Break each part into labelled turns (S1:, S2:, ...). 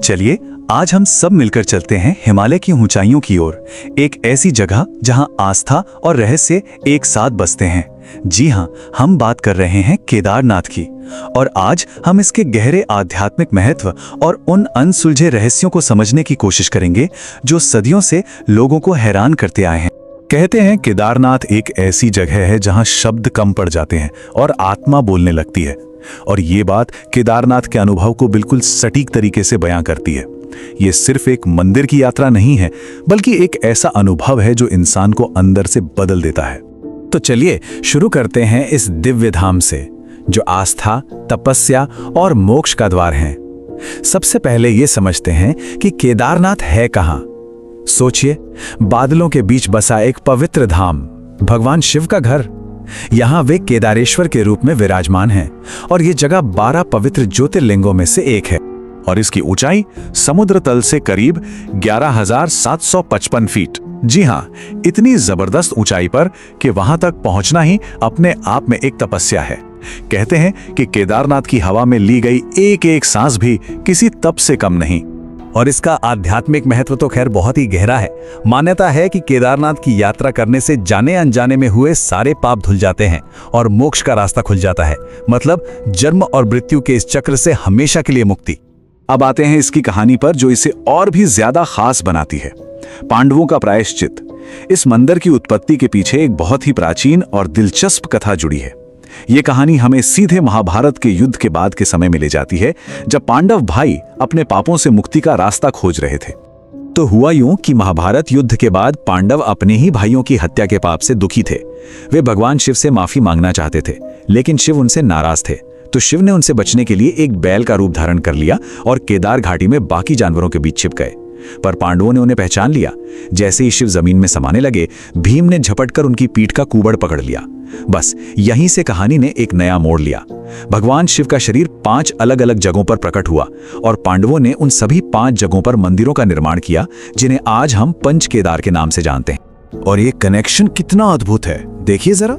S1: चलिए आज हम सब मिलकर चलते हैं हिमालय की ऊंचाइयों की ओर, एक ऐसी जगह जहां आस्था और रहस्य एक साथ बसते हैं। जी हां, हम बात कर रहे हैं केदारनाथ की। और आज हम इसके गहरे आध्यात्मिक महत्व और उन अनसुलझे रहस्यों को समझने की कोशिश करेंगे जो सदियों से लोगों को हैरान करते आए हैं। कहते हैं केदारनाथ एक ऐसी जगह है जहां शब्द कम पड़ जाते हैं और आत्मा बोलने लगती है। और ये बात केदारनाथ के अनुभव को बिल्कुल सटीक तरीके से बयां करती है। ये सिर्फ एक मंदिर की यात्रा नहीं है, बल्कि एक ऐसा अनुभव है जो इंसान को अंदर से बदल देता है। तो चलिए शुरू करते हैं इस दिव्य धाम से, जो आस्था, तपस्या और मोक्ष का द्वार है। सबसे पहले ये समझते हैं कि केदारनाथ है कहां। सोचिए, बादलों के बीच बसा एक पवित्र धाम, भगवान शिव का घर। यहां वे केदारेश्वर के रूप में विराजमान हैं और ये जगह 12 पवित्र ज्योतिर्लिंगों में से एक है। और इसकी ऊंचाई समुद्र तल से करीब 11,755 फीट। जी हां, इतनी जबरदस्त ऊंचाई पर कि वहां तक पहुंचना ही अपने आप में एक तपस्या है। कहते हैं कि केदारनाथ की हवा में ली गई एक एक सांस भी किसी तप से कम नहीं।
S2: और इसका आध्यात्मिक महत्व तो खैर बहुत ही गहरा है। मान्यता है कि केदारनाथ की यात्रा करने से जाने अनजाने में हुए सारे पाप धुल जाते हैं और मोक्ष का रास्ता खुल जाता है। मतलब जन्म और मृत्यु के इस चक्र से हमेशा के लिए मुक्ति।
S1: अब आते हैं इसकी कहानी पर, जो इसे और भी ज्यादा खास बनाती है। पांडवों का प्रायश्चित। इस मंदिर की उत्पत्ति के पीछे एक बहुत ही प्राचीन और दिलचस्प कथा जुड़ी है। ये कहानी हमें सीधे महाभारत के युद्ध के बाद के समय में ले जाती है, जब पांडव भाई अपने पापों से मुक्ति का रास्ता खोज रहे थे। तो हुआ यूं कि महाभारत युद्ध के बाद पांडव अपने ही भाइयों की हत्या के पाप से दुखी थे। वे भगवान शिव से माफी मांगना चाहते थे, लेकिन शिव उनसे नाराज थे। तो शिव ने उनसे बचने के लिए एक बैल का रूप धारण कर लिया और केदार घाटी में बाकी जानवरों के बीच छिप गए। पर पांडवों ने उन्हें पहचान लिया। जैसे ही शिव जमीन में समाने लगे, भीम ने झपटकर उनकी पीठ का कुबड़ पकड़ लिया। बस यहीं से कहानी ने एक नया मोड़ लिया। भगवान शिव का शरीर 5 अलग अलग जगहों पर प्रकट हुआ और पांडवों ने उन सभी 5 जगहों पर मंदिरों का निर्माण किया, जिन्हें आज हम पंच केदार के नाम से जानते हैं। और ये कनेक्शन कितना अद्भुत है, देखिए जरा।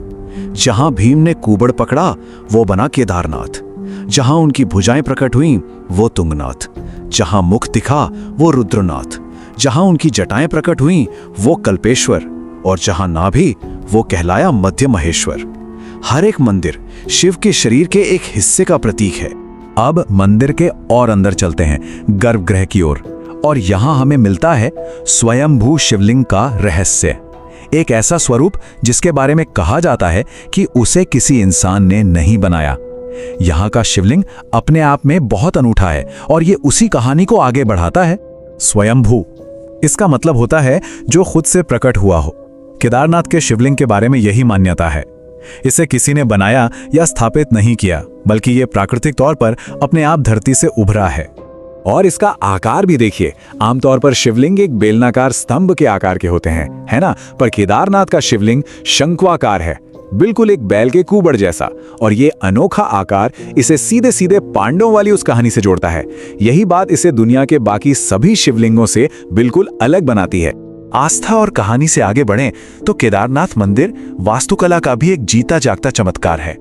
S1: जहां भीम ने कुबड़ पकड़ा वो बना केदारनाथ, जहां उनकी भुजाएं प्रकट हुईं वो तुंगनाथ, जहां मुख दिखा वो रुद्रनाथ, जहां उनकी जटाएं प्रकट हुईं वो कल्पेश्वर, और जहां नाभि वो कहलाया मध्य महेश्वर। हर एक मंदिर शिव के शरीर के एक हिस्से का प्रतीक है। अब मंदिर के और अंदर चलते हैं, गर्भगृह की ओर, और यहां हमें मिलता है स्वयंभू शिवलिंग का रहस्य। एक ऐसा स्वरूप जिसके बारे में कहा जाता है कि उसे किसी इंसान ने नहीं बनाया। यहां का शिवलिंग अपने आप में बहुत अनूठा है और ये उसी कहानी को आगे बढ़ाता है। स्वयंभू, इसका मतलब होता है जो खुद से प्रकट हुआ हो। केदारनाथ के शिवलिंग के बारे में यही मान्यता है। इसे किसी ने बनाया या स्थापित नहीं किया, बल्कि ये प्राकृतिक तौर पर अपने आप धरती से उभरा है। और इसका आकार भी देखिए। आमतौर पर शिवलिंग एक बेलनाकार स्तंभ के आकार के होते हैं, है ना? पर केदारनाथ का शिवलिंग शंक्वाकार है, बिल्कुल एक बैल के कुबड़ जैसा। और ये अनोखा आकार इसे सीधे सीधे पांडवों वाली उस कहानी से जोड़ता है। यही बात इसे दुनिया के बाकी सभी शिवलिंगों से बिल्कुल अलग बनाती है। आस्था और कहानी से आगे बढ़ें तो केदारनाथ मंदिर वास्तुकला का भी एक जीता जागता चमत्कार है।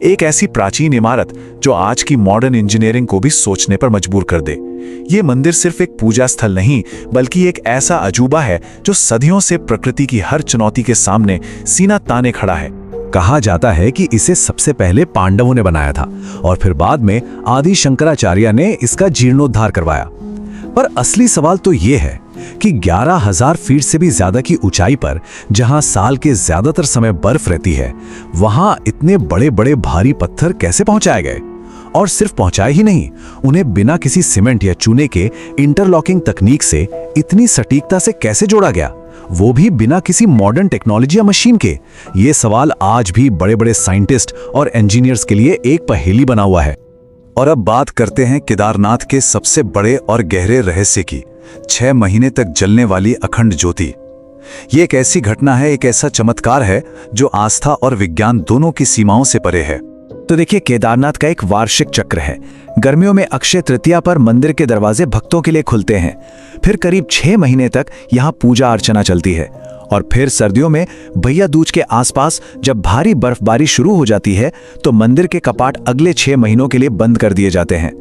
S1: एक ऐसी प्राचीन इमारत जो आज की मॉडर्न इंजीनियरिंग को भी सोचने पर मजबूर कर दे। ये मंदिर सिर्फ एक पूजा स्थल नहीं, बल्कि एक ऐसा अजूबा है जो सदियों से प्रकृति की हर चुनौती के सामने सीना ताने खड़ा है।
S2: कहा जाता है कि इसे सबसे पहले पांडवों ने बनाया था और फिर बाद में आदि शंकराचार्य ने इसका जीर्णोद्धार करवाया। पर असली सवाल तो ये है कि 11,000 फीट से भी ज्यादा की ऊंचाई पर, जहां साल के ज्यादातर समय बर्फ रहती है, वहां इतने बड़े बड़े भारी पत्थर कैसे पहुंचाए गए? और सिर्फ पहुंचाए ही नहीं, उन्हें बिना किसी सीमेंट या चूने के इंटरलॉकिंग तकनीक से इतनी सटीकता से कैसे जोड़ा गया, वो भी बिना किसी मॉडर्न टेक्नोलॉजी या मशीन के? ये सवाल आज भी बड़े बड़े साइंटिस्ट और इंजीनियर्स के लिए एक पहेली बना हुआ है।
S1: और अब बात करते हैं केदारनाथ के सबसे बड़े और गहरे रहस्य की, 6 महीने तक जलने वाली अखंड ज्योति। ये एक ऐसी घटना है, एक ऐसा चमत्कार है जो आस्था और विज्ञान दोनों की सीमाओं से परे है।
S2: तो देखिए, केदारनाथ का एक वार्षिक चक्र है। गर्मियों में अक्षय तृतीया पर मंदिर के दरवाजे भक्तों के लिए खुलते हैं। फिर करीब 6 महीने तक यहाँ पूजा अर्चना चलती है
S1: और फिर सर्दियों में भैया दूज के आसपास जब भारी बर्फबारी शुरू हो जाती है तो मंदिर के कपाट अगले 6 महीनों के लिए बंद कर दिए जाते हैं।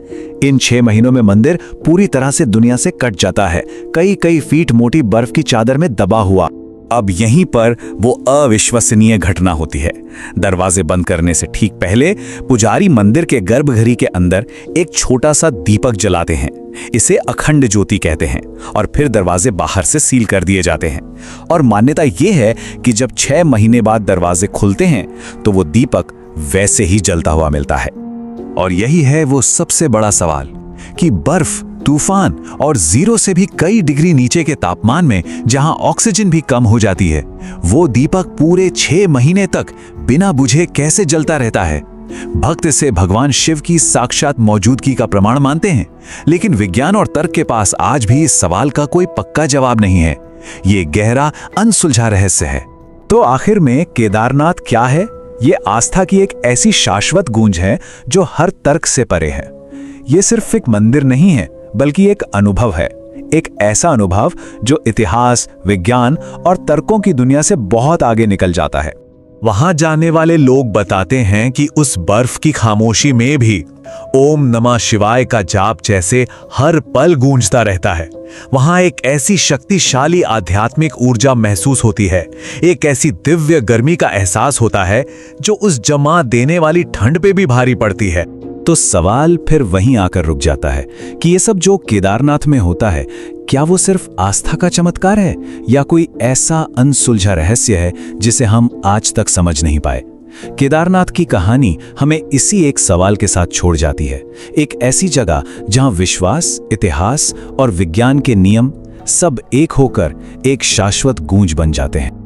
S1: इन 6 महीनों में मंदिर पूरी तरह से दुनिया से कट जाता है, कई कई फीट मोटी बर्फ की चादर में दबा हुआ। अब यहीं पर वो अविश्वसनीय घटना होती है। दरवाजे बंद करने से ठीक पहले पुजारी मंदिर के गर्भगृह के अंदर एक छोटा सा दीपक जलाते हैं। इसे अखंड ज्योति कहते हैं और फिर दरवाजे बाहर से सील कर दिए जाते हैं। और मान्यता ये है कि जब 6 महीने बाद दरवाजे खुलते हैं तो वो दीपक वैसे ही जलता हुआ मिलता है। और यही है वो सबसे बड़ा सवाल कि बर्फ, तूफान और 0 से भी कई डिग्री नीचे के तापमान में जहां ऑक्सीजन भी कम हो जाती है, वो दीपक पूरे 6 महीने तक बिना बुझे कैसे जलता रहता है। भक्त इसे भगवान शिव की साक्षात मौजूदगी का प्रमाण मानते हैं, लेकिन विज्ञान और तर्क के पास आज भी इस सवाल का कोई पक्का जवाब नहीं है। ये गहरा अनसुलझा रहस्य है। तो आखिर में केदारनाथ क्या है? ये आस्था की एक ऐसी शाश्वत गूंज है जो हर तर्क से परे है। ये सिर्फ एक मंदिर नहीं है, बल्कि एक अनुभव है, एक ऐसा अनुभव जो इतिहास, विज्ञान और तर्कों की दुनिया से बहुत आगे निकल जाता है। वहां जाने वाले लोग बताते हैं कि उस बर्फ की खामोशी में भी ओम नमः शिवाय का जाप जैसे हर पल गूंजता रहता है। वहां एक ऐसी शक्तिशाली आध्यात्मिक ऊर्जा महसूस होती है, एक ऐसी दिव्य गर्मी का एहसास होता है जो उस जमा देने वाली ठंड पे भी भारी पड़ती है। तो सवाल फिर वहीं आकर रुक जाता है कि ये सब जो केदारनाथ में होता है, क्या वो सिर्फ आस्था का चमत्कार है या कोई ऐसा अनसुलझा रहस्य है जिसे हम आज तक समझ नहीं पाए। केदारनाथ की कहानी हमें इसी एक सवाल के साथ छोड़ जाती है, एक ऐसी जगह जहां विश्वास, इतिहास और विज्ञान के नियम सब एक होकर एक शाश्वत गूंज बन जाते हैं।